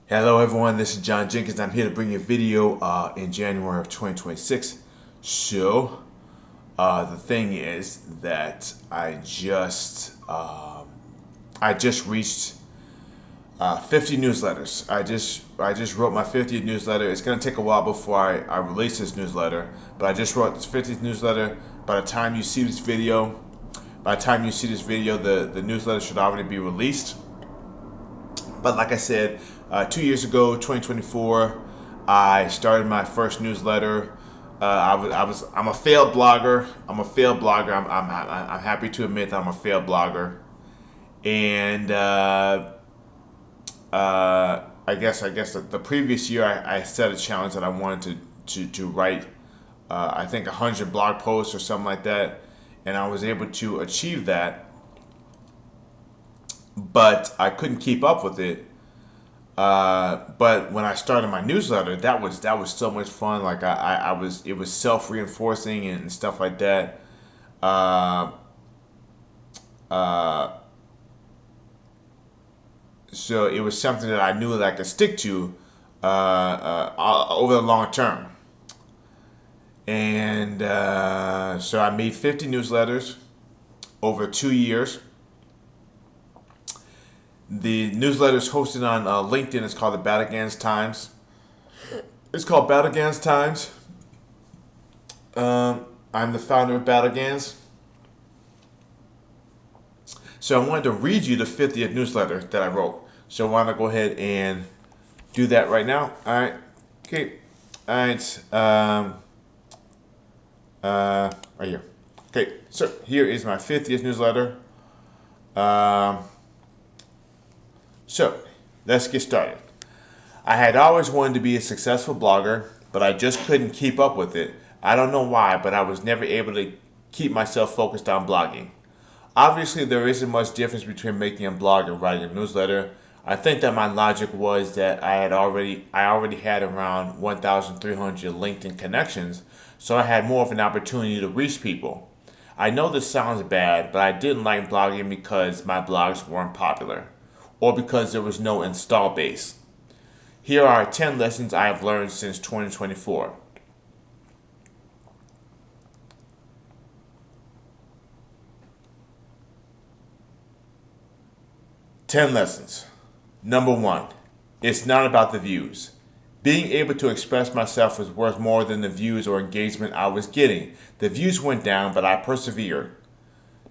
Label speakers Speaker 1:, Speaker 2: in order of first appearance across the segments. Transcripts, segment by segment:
Speaker 1: Hello everyone, this is John Jenkins. I'm here to bring you a video in January of 2026. So, the thing is that I just reached 50 newsletters. I just wrote my 50th newsletter. It's gonna take a while before I release this newsletter, but I just wrote this 50th newsletter. By the time you see this video, the newsletter should already be released. But like I said, 2 years ago, 2024, I started my first newsletter. I'm a failed blogger. I'm happy to admit that I'm a failed blogger. And I guess the previous year I set a challenge that I wanted to write, I think 100 blog posts or something like that, and I was able to achieve that, but I couldn't keep up with it. But when I started my newsletter, that was so much fun. Like I was, it was self reinforcing and stuff like that. Uh, uh, so it was something that I knew that I could stick to over the long term. And so I made 50 newsletters over 2 years. The newsletter is hosted on LinkedIn. It's called the Battlegans Times. It's called Battlegans Times. I'm the founder of Battlegans. So I wanted to read you the 50th newsletter that I wrote. So I want to go ahead and do that right now. All right. Okay. All right. Right here. Okay. So here is my 50th newsletter. Um, so let's get started. I had always wanted to be a successful blogger, but I just couldn't keep up with it. I don't know why, but I was never able to keep myself focused on blogging. Obviously, there isn't much difference between making a blog and writing a newsletter. I think that my logic was that I already had around 1,300 LinkedIn connections, so I had more of an opportunity to reach people. I know this sounds bad, but I didn't like blogging because my blogs weren't popular, or because there was no install base. Here are 10 lessons I have learned since 2024. 10 lessons. Number one, it's not about the views. Being able to express myself was worth more than the views or engagement I was getting. The views went down, but I persevered.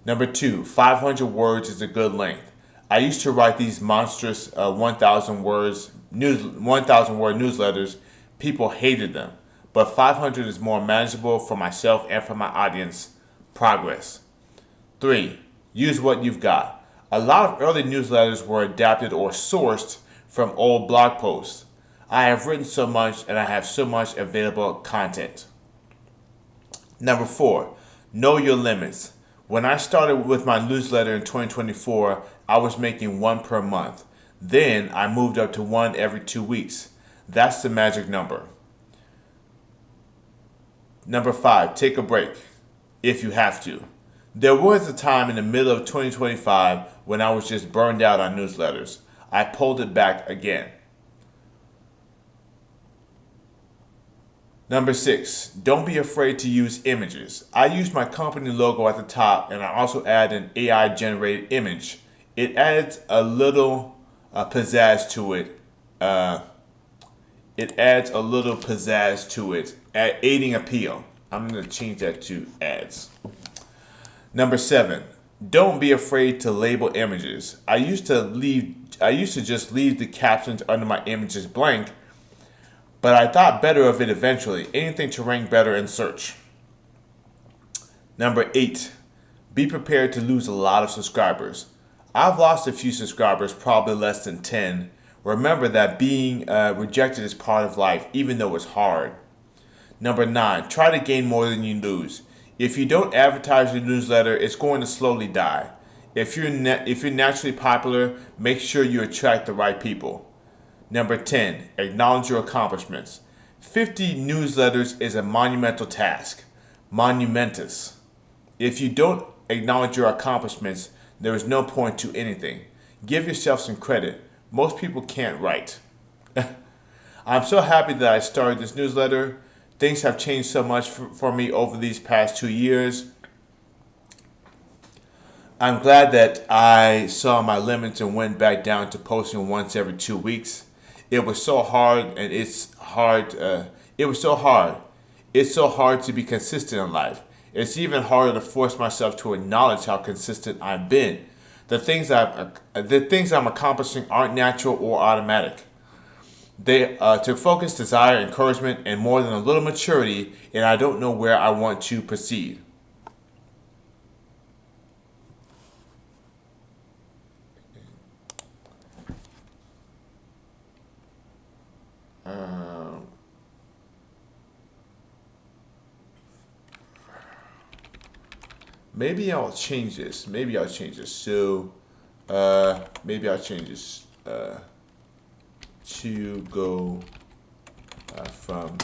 Speaker 1: Number two, 500 words is a good length. I used to write these monstrous 1,000 word newsletters. People hated them, but 500 is more manageable for myself and for my audience. Progress. Three, use what you've got. A lot of early newsletters were adapted or sourced from old blog posts. I have written so much and I have so much available content. Number four, know your limits. When I started with my newsletter in 2024, I was making one per month. Then I moved up to one every 2 weeks. That's the magic number. Number five, take a break if you have to. There was a time in the middle of 2025 when I was just burned out on newsletters. I pulled it back again. Number six, don't be afraid to use images. I use my company logo at the top and I also add an AI generated image. It adds a little pizzazz to it. Uh, it adds a little pizzazz to it, aiding appeal. I'm going to change that to ads. Number seven, don't be afraid to label images. I used to just leave the captions under my images blank, but I thought better of it eventually. Anything to rank better in search. Number eight, be prepared to lose a lot of subscribers. I've lost a few subscribers, probably less than 10. Remember that being rejected is part of life, even though it's hard. Number nine, try to gain more than you lose. If you don't advertise your newsletter, it's going to slowly die. If you're naturally popular, make sure you attract the right people. Number 10, acknowledge your accomplishments. 50 newsletters is a monumental task. Monumentous. If you don't acknowledge your accomplishments, there is no point to anything. Give yourself some credit. Most people can't write. I'm so happy that I started this newsletter. Things have changed so much for me over these past 2 years. I'm glad that I saw my limits and went back down to posting once every 2 weeks. It was so hard, and it's hard. It was so hard. It's so hard to be consistent in life. It's even harder to force myself to acknowledge how consistent I've been. The things I'm accomplishing aren't natural or automatic. They took focus, desire, encouragement, and more than a little maturity, and I don't know where I want to proceed. Um, Maybe I'll change this. So, maybe I'll change this to go from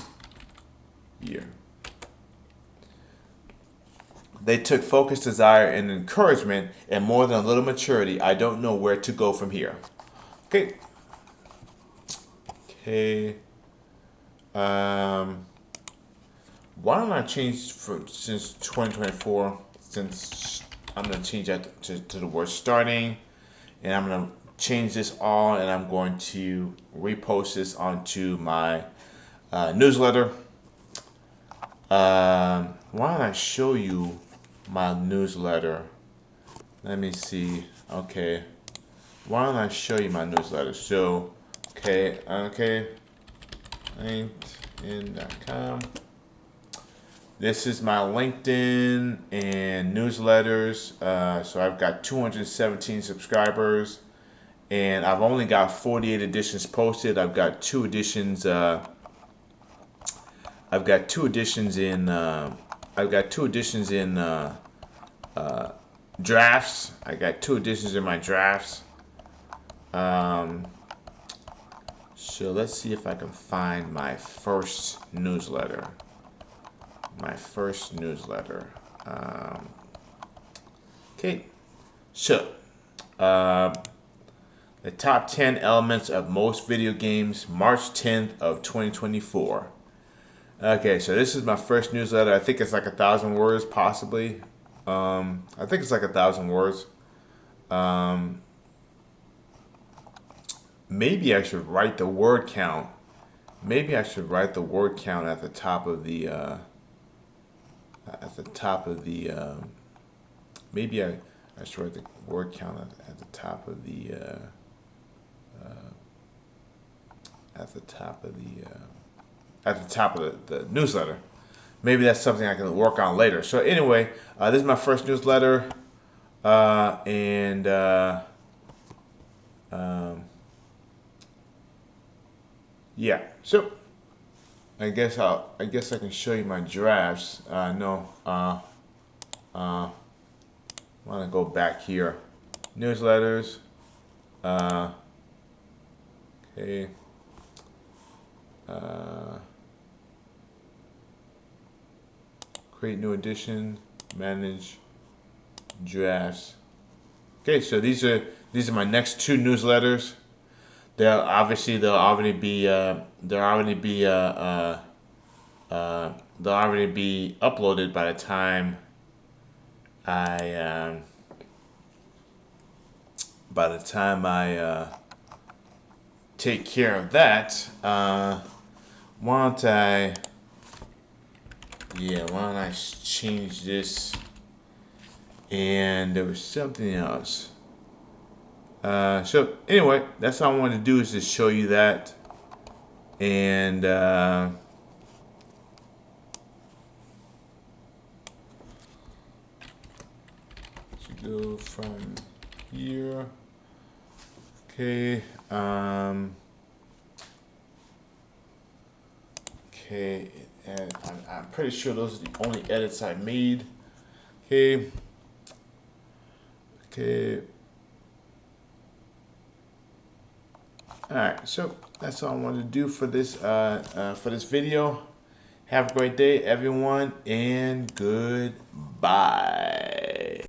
Speaker 1: here. They took focus, desire, and encouragement, and more than a little maturity. I don't know where to go from here. Okay. Okay. Why don't I change from since 2024? Since I'm gonna change that to the word starting, and I'm gonna change this all, and I'm going to repost this onto my newsletter. Why don't I show you my newsletter? Let me see. Okay. Why don't I show you my newsletter? So, okay, LinkedIn.com. This is my LinkedIn and newsletters. So I've got 217 subscribers, and I've only got 48 editions posted. I've got two editions. I've got two editions in. Drafts. I got two editions in my drafts. So let's see if I can find my first newsletter. Okay. So, the top 10 elements of most video games, March 10th of 2024. Okay, so this is my first newsletter. I think it's like 1,000 words, possibly. I think it's like 1,000 words. Maybe I should write the word count. Maybe I should write the word count at the top of the. Maybe I should write the word count at the top of the. At the top of the newsletter. Maybe that's something I can work on later. So anyway, this is my first newsletter, and yeah. So I guess I can show you my drafts. No. I want to go back here. Newsletters. Okay. Create new edition. Manage drafts. Okay, so these are my next two newsletters. They'll already be uploaded by the time I take care of that. Why don't I change this? And there was something else. So anyway, that's all I wanted to do is just show you that. And to go from here. Okay. Okay, and I'm pretty sure those are the only edits I made. Okay. All right, so that's all I wanted to do for this video. Have a great day, everyone, and goodbye.